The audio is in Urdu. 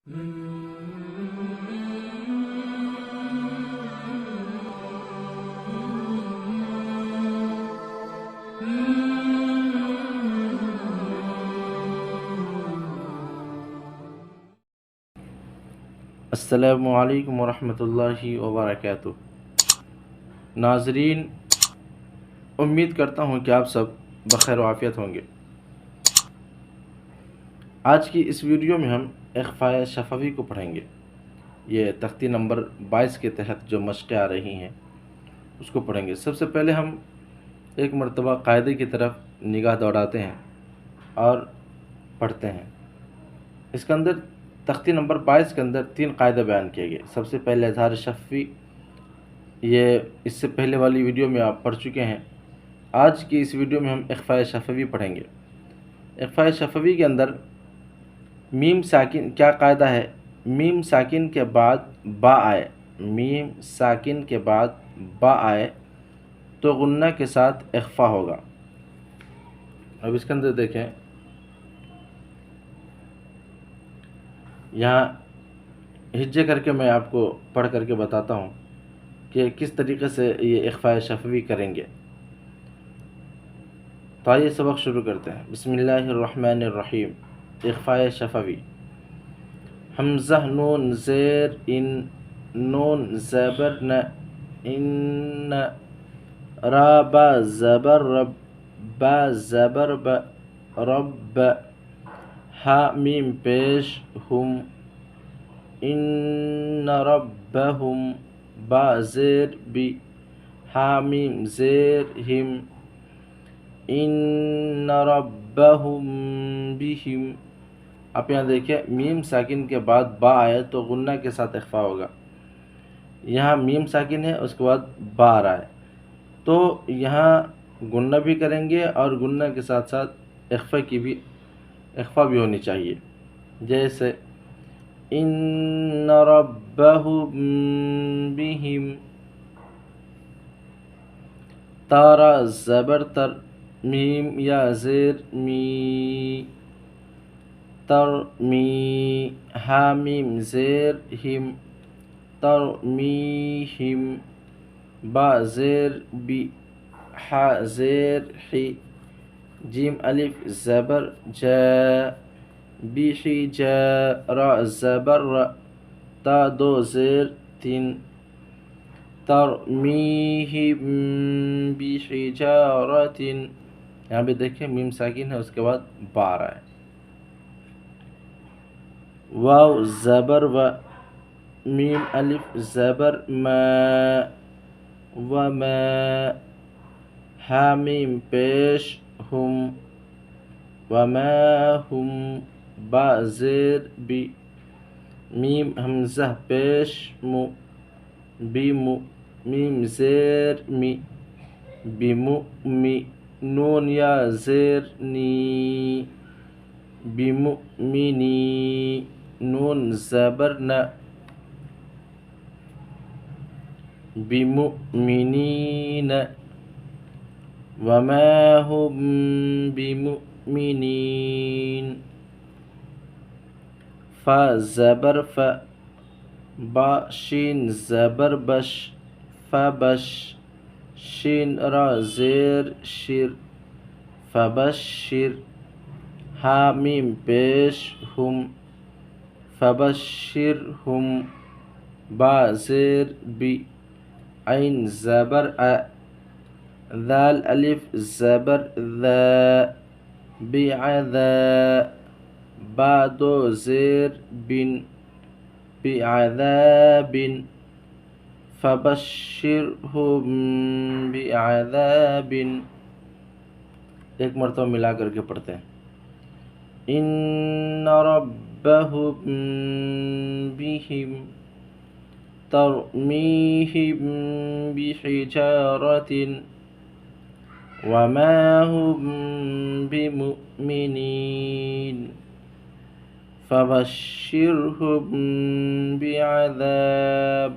السلام علیکم ورحمۃ اللہ وبرکاتہ۔ ناظرین، امید کرتا ہوں کہ آپ سب بخیر و عافیت ہوں گے۔ آج کی اس ویڈیو میں ہم اخفاء شفوی کو پڑھیں گے۔ یہ تختی نمبر 22 کے تحت جو مشقیں آ رہی ہیں اس کو پڑھیں گے۔ سب سے پہلے ہم ایک مرتبہ قاعدے کی طرف نگاہ دوڑاتے ہیں اور پڑھتے ہیں۔ اس کے اندر تختی نمبر 22 کے اندر 3 قاعدے بیان کیے گئے۔ سب سے پہلے اظہار شفوی، یہ اس سے پہلے والی ویڈیو میں آپ پڑھ چکے ہیں۔ آج کی اس ویڈیو میں ہم اخفاء شفوی پڑھیں گے۔ اخفاء شفوی کے اندر میم ساکن کیا قاعدہ ہے؟ میم ساکن کے بعد با آئے، میم ساکن کے بعد با آئے تو غنہ کے ساتھ اخفاء ہوگا۔ اب اس کے اندر دیکھیں، یہاں ہجے کر کے میں آپ کو پڑھ کر کے بتاتا ہوں کہ کس طریقے سے یہ اخفاء شفوی کریں گے۔ تو آئیے سبق شروع کرتے ہیں۔ بسم اللہ الرحمن الرحیم۔ اخفاء شفوی: حمزہ نون زیر ان، نون زبر ن، ان، را با زبر رب، با زبر ب، رب، ہا میم پیش ہم، ان ربہم، با زیر بی، ہا میم زیر ہم، ان ربہم بہم۔ آپ یہاں دیکھیں، میم ساکن کے بعد با آئے تو غنہ کے ساتھ اخفاء ہوگا۔ یہاں میم ساکن ہے، اس کے بعد با آ رہا ہے، تو یہاں غنہ بھی کریں گے اور غنہ کے ساتھ ساتھ اخفاء بھی ہونی چاہیے۔ جیسے ان ربہم بہم، تارا زبر تر، میم یا زیر می، ترمی، ہا میم زیر ہم، ترمیہم، با زیر بی، ہا زیر حی، جیم الف زبر جا، بی حجا، را زبر را، تا دو زیر تین، ترمیہم بحجارۃ۔ یہاں بھی دیکھیں میم ساکن ہے، اس کے بعد با آ رہا ہے۔ واو زبر و، میم الف زبر ما، وما، ہا میم پیش ہم، وما ہم، با زیر بی، میم حمزہ پیش مو، بمو، میم زیر می، بمؤمی، نون یا زیر نی، بمؤمنی، نون زبر ن، بمؤمنین، وما هم بمؤمنین، فا زبر ف، با شین زبر بش، فبش، شین را زیر شر، فبشر، ہا میم پیش ہم، فبشرہم، با زیر بی، عین زبر ا، ذال الف زبر ذا، بعذا، با دو زیر بن، بعذاب، فبشرہم بعذاب۔ ایک مرتبہ ملا کر کے پڑھتے ہیں۔ ان ربہم بہم، ترمیہم بحجارۃ، وما ہم بمؤمنین، فبشرہم بعذاب۔